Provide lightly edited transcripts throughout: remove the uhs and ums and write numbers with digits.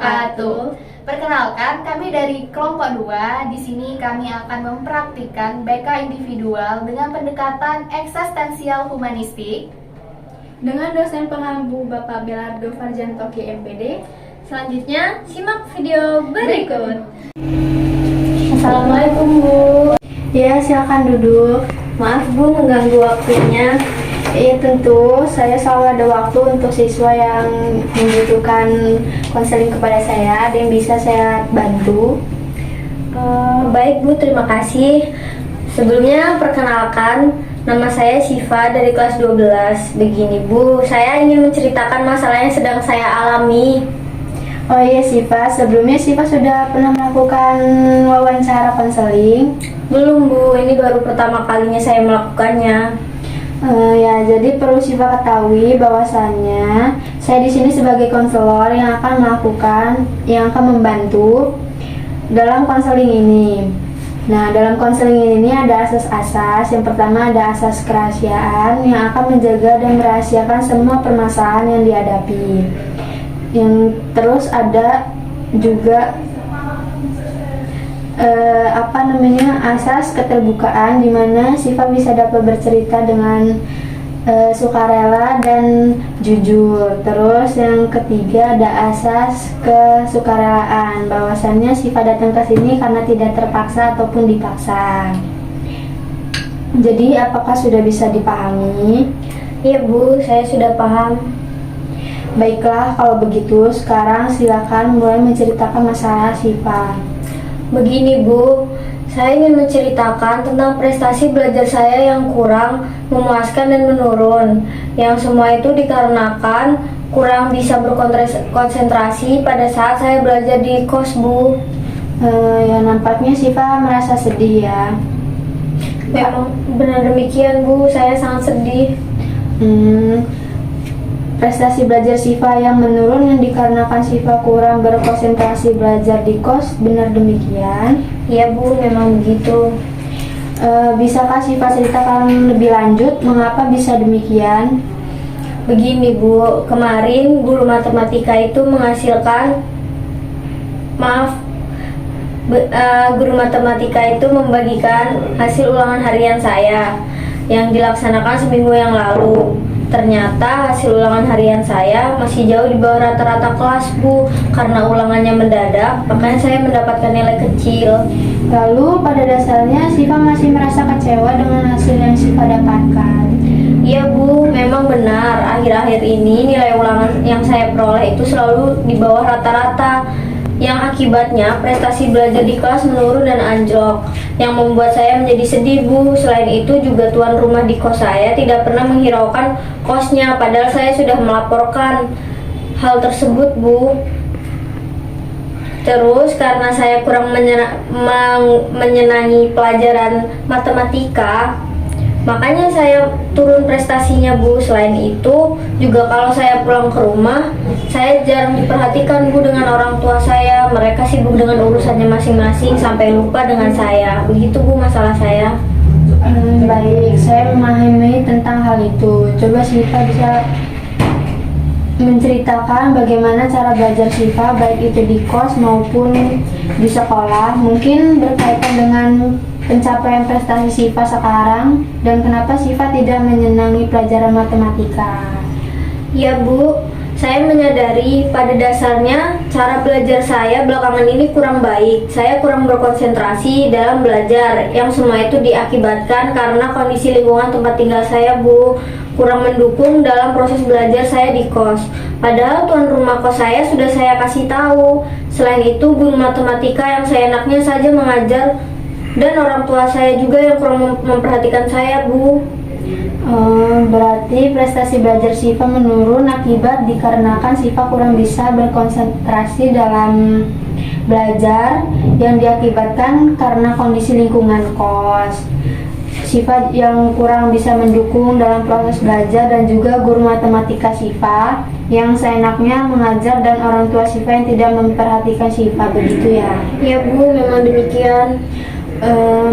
wabarakatuh. Perkenalkan, kami dari kelompok 2. Di sini kami akan mempraktikkan BK individual dengan pendekatan eksistensial humanistik dengan dosen pengampu Bapak Belardo Farjantoki MPD. Selanjutnya, simak video berikut. Assalamualaikum Bu. Ya, silakan duduk. Maaf Bu mengganggu waktunya. Iya tentu, saya selalu ada waktu untuk siswa yang membutuhkan konseling kepada saya. Ada yang bisa saya bantu? Baik Bu, terima kasih. Sebelumnya perkenalkan, nama saya Siva dari kelas 12. Begini Bu, saya ingin menceritakan masalah yang sedang saya alami. Oh iya Siva, sebelumnya Siva sudah pernah melakukan wawancara konseling? Belum Bu, ini baru pertama kalinya saya melakukannya. Ya, jadi perlu Siva ketahui bahwasannya saya di sini sebagai konselor yang akan membantu dalam konseling ini. Nah, dalam konseling ini ada asas-asas. Yang pertama ada asas kerahasiaan yang akan menjaga dan merahasiakan semua permasalahan yang dihadapi. Yang terus ada juga asas keterbukaan, di mana Siva bisa dapat bercerita dengan sukarela dan jujur. Terus yang ketiga ada asas kesukarelaan, bahwasannya Siva datang ke sini karena tidak terpaksa ataupun dipaksa. Jadi apakah sudah bisa dipahami? Iya Bu, saya sudah paham. Baiklah, kalau begitu sekarang silakan mulai menceritakan masalah Siva. Begini Bu, saya ingin menceritakan tentang prestasi belajar saya yang kurang memuaskan dan menurun. Yang semua itu dikarenakan kurang bisa berkonsentrasi pada saat saya belajar di kos Bu. Ya, nampaknya Siva merasa sedih ya. Memang benar demikian Bu, saya sangat sedih. Prestasi belajar Siva yang menurun yang dikarenakan Siva kurang berkonsentrasi belajar di kos, benar demikian? Iya Bu, memang begitu. Bisakah Siva ceritakan lebih lanjut mengapa bisa demikian? Begini Bu, kemarin guru matematika itu guru matematika itu membagikan hasil ulangan harian saya yang dilaksanakan seminggu yang lalu. Ternyata hasil ulangan harian saya masih jauh di bawah rata-rata kelas Bu. Karena ulangannya mendadak, makanya saya mendapatkan nilai kecil. Lalu pada dasarnya Siva masih merasa kecewa dengan hasil yang Siva dapatkan. Iya Bu, memang benar. Akhir-akhir ini nilai ulangan yang saya peroleh itu selalu di bawah rata-rata, yang akibatnya prestasi belajar di kelas menurun dan anjlok, yang membuat saya menjadi sedih Bu. Selain itu juga tuan rumah di kos saya tidak pernah menghiraukan kosnya, padahal saya sudah melaporkan hal tersebut Bu. Terus karena saya kurang menyenangi pelajaran matematika, makanya saya turun prestasinya Bu. Selain itu juga kalau saya pulang ke rumah, saya jarang diperhatikan Bu dengan orang tua saya. Mereka sibuk dengan urusannya masing-masing sampai lupa dengan saya. Begitu Bu masalah saya. Baik, saya memahami tentang hal itu. Coba Siva bisa menceritakan bagaimana cara belajar Siva, baik itu di kos maupun di sekolah. Mungkin berkaitan dengan pencapaian prestasi Siva sekarang dan kenapa Siva tidak menyenangi pelajaran matematika. Ya Bu, saya menyadari pada dasarnya cara belajar saya belakangan ini kurang baik. Saya kurang berkonsentrasi dalam belajar, yang semua itu diakibatkan karena kondisi lingkungan tempat tinggal saya Bu kurang mendukung dalam proses belajar saya di kos. Padahal tuan rumah kos saya sudah saya kasih tahu. Selain itu guru matematika yang seenaknya saja mengajar, dan orang tua saya juga yang kurang memperhatikan saya Bu. Berarti prestasi belajar Siva menurun akibat dikarenakan Siva kurang bisa berkonsentrasi dalam belajar yang diakibatkan karena kondisi lingkungan kos. Siva yang kurang bisa mendukung dalam proses belajar dan juga guru matematika Siva yang seenaknya mengajar dan orang tua Siva yang tidak memperhatikan Siva, begitu ya? Iya Bu, memang demikian.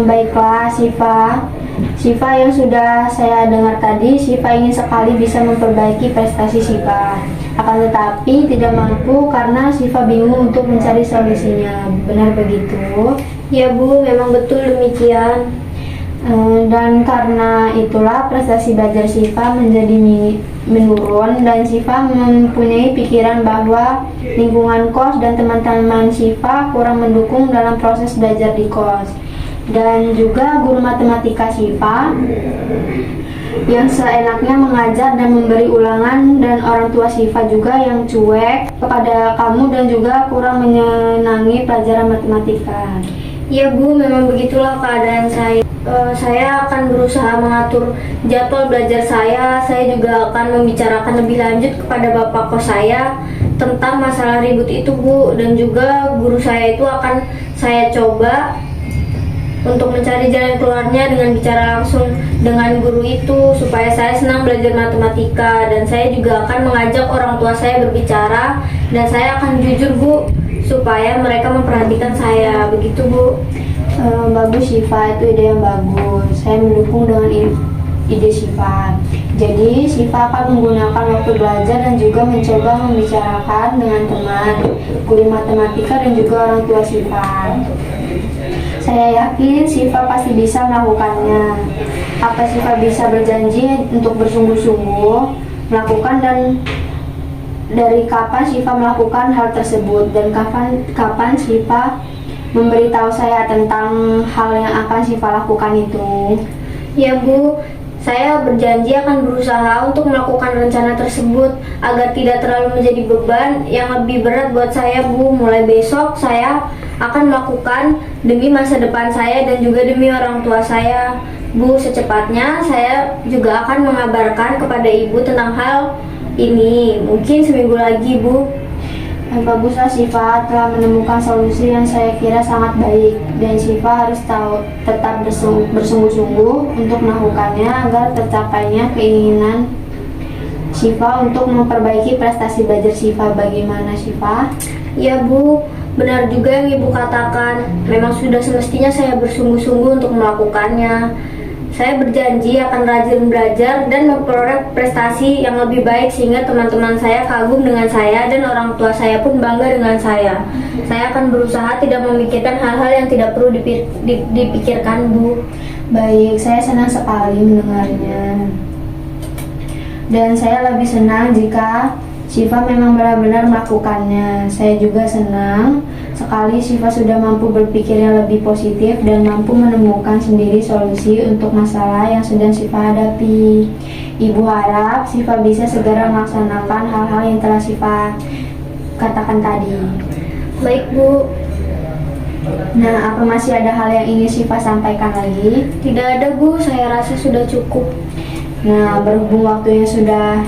Baiklah Siva yang sudah saya dengar tadi, Siva ingin sekali bisa memperbaiki prestasi Siva. akan tetapi tidak mampu karena Syifa bingung untuk mencari solusinya. Benar begitu? Ya Bu, memang betul demikian. Dan karena itulah prestasi belajar Syifa menjadi menurun dan Syifa mempunyai pikiran bahwa lingkungan kos dan teman-teman Syifa kurang mendukung dalam proses belajar di kos. Dan juga guru matematika Syifa yang seenaknya mengajar dan memberi ulangan, dan orang tua Syifa juga yang cuek kepada kamu dan juga kurang menyenangi pelajaran matematika. Ya Bu, memang begitulah keadaan saya. Saya akan berusaha mengatur jadwal belajar saya. Saya juga akan membicarakan lebih lanjut kepada bapak kos saya tentang masalah ribut itu Bu. Dan juga guru saya itu akan saya coba untuk mencari jalan keluarnya dengan bicara langsung dengan guru itu supaya saya senang belajar matematika. Dan saya juga akan mengajak orang tua saya berbicara, dan saya akan jujur Bu supaya mereka memperhatikan saya. Begitu Bu. Bagus Syifa, itu ide yang bagus. Saya mendukung dengan ide Syifa. Jadi Syifa akan menggunakan waktu belajar dan juga mencoba membicarakan dengan teman, guru matematika dan juga orang tua Syifa. Saya yakin Syifa pasti bisa melakukannya. Apa Syifa bisa berjanji untuk bersungguh-sungguh melakukan, dan dari kapan Syifa melakukan hal tersebut, dan kapan Syifa memberitahu saya tentang hal yang akan Syifa lakukan itu? Ya Bu, saya berjanji akan berusaha untuk melakukan rencana tersebut agar tidak terlalu menjadi beban yang lebih berat buat saya Bu. Mulai besok saya akan melakukan demi masa depan saya dan juga demi orang tua saya Bu. Secepatnya saya juga akan mengabarkan kepada Ibu tentang hal ini, mungkin seminggu lagi Bu. Baguslah Syifa telah menemukan solusi yang saya kira sangat baik, dan Syifa harus tetap bersungguh-sungguh untuk melakukannya agar tercapainya keinginan Syifa untuk memperbaiki prestasi belajar Syifa. Bagaimana Syifa? Ya Bu, benar juga yang Ibu katakan. Memang sudah semestinya saya bersungguh-sungguh untuk melakukannya. Saya berjanji akan rajin belajar dan memperoleh prestasi yang lebih baik sehingga teman-teman saya kagum dengan saya dan orang tua saya pun bangga dengan saya. Saya akan berusaha tidak memikirkan hal-hal yang tidak perlu dipikirkan Bu. Baik, saya senang sekali mendengarnya. Dan saya lebih senang jika Syifa memang benar-benar melakukannya. Saya juga senang sekali Syifa sudah mampu berpikirnya lebih positif dan mampu menemukan sendiri solusi untuk masalah yang sedang Syifa hadapi. Ibu harap Syifa bisa segera melaksanakan hal-hal yang telah Syifa katakan tadi. Baik Bu. Nah, apa masih ada hal yang ingin Syifa sampaikan lagi? Tidak ada Bu, saya rasa sudah cukup. Nah, berhubung waktunya sudah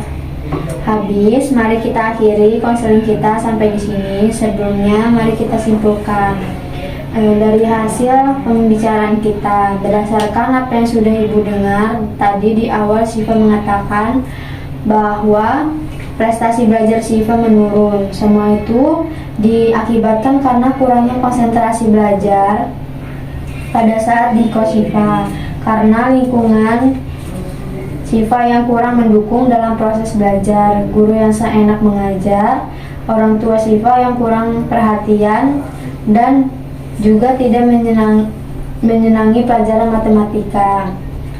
habis, mari kita akhiri konseling kita sampai di sini. Sebelumnya, mari kita simpulkan dari hasil pembicaraan kita. Berdasarkan apa yang sudah Ibu dengar tadi di awal, Syifa mengatakan bahwa prestasi belajar Syifa menurun. Semua itu diakibatkan karena kurangnya konsentrasi belajar pada saat di kos Syifa, karena lingkungan Syifa yang kurang mendukung dalam proses belajar, guru yang seenak mengajar, orang tua Syifa yang kurang perhatian, dan juga tidak menyenangi pelajaran matematika.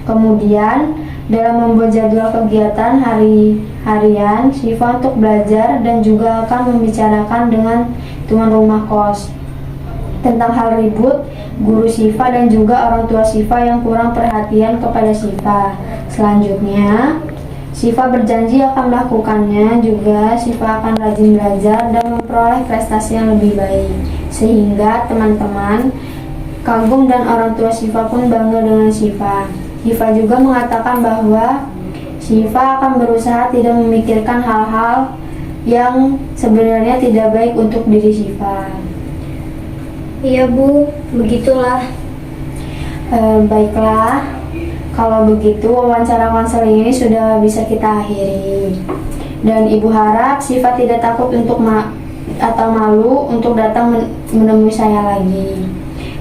Kemudian, dalam membuat jadwal kegiatan harian Syifa untuk belajar dan juga akan membicarakan dengan tuan rumah kos tentang hal ribut guru Syifa dan juga orang tua Syifa yang kurang perhatian kepada Syifa. Selanjutnya, Syifa berjanji akan melakukannya juga. Syifa akan rajin belajar dan memperoleh prestasi yang lebih baik, sehingga teman-teman kagum dan orang tua Syifa pun bangga dengan Syifa. Syifa juga mengatakan bahwa Syifa akan berusaha tidak memikirkan hal-hal yang sebenarnya tidak baik untuk diri Syifa. Iya Bu, begitulah. Baiklah, kalau begitu wawancara konseling ini sudah bisa kita akhiri. Dan Ibu harap Syifa tidak takut untuk atau malu untuk datang menemui saya lagi,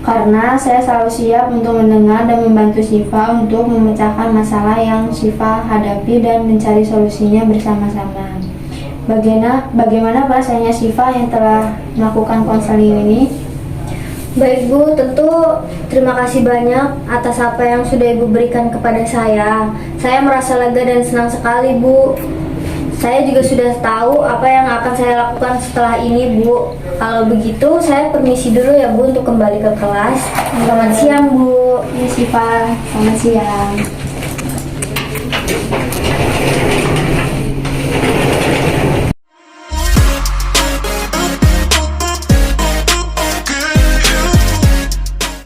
karena saya selalu siap untuk mendengar dan membantu Syifa untuk memecahkan masalah yang Syifa hadapi dan mencari solusinya bersama-sama. bagaimana perasaannya Syifa yang telah melakukan konseling ini? Baik Bu, tentu terima kasih banyak atas apa yang sudah Ibu berikan kepada saya. Saya merasa lega dan senang sekali Bu. Saya juga sudah tahu apa yang akan saya lakukan setelah ini Bu. Kalau begitu saya permisi dulu ya Bu untuk kembali ke kelas. Selamat siang Bu. Ya Syifa, selamat siang.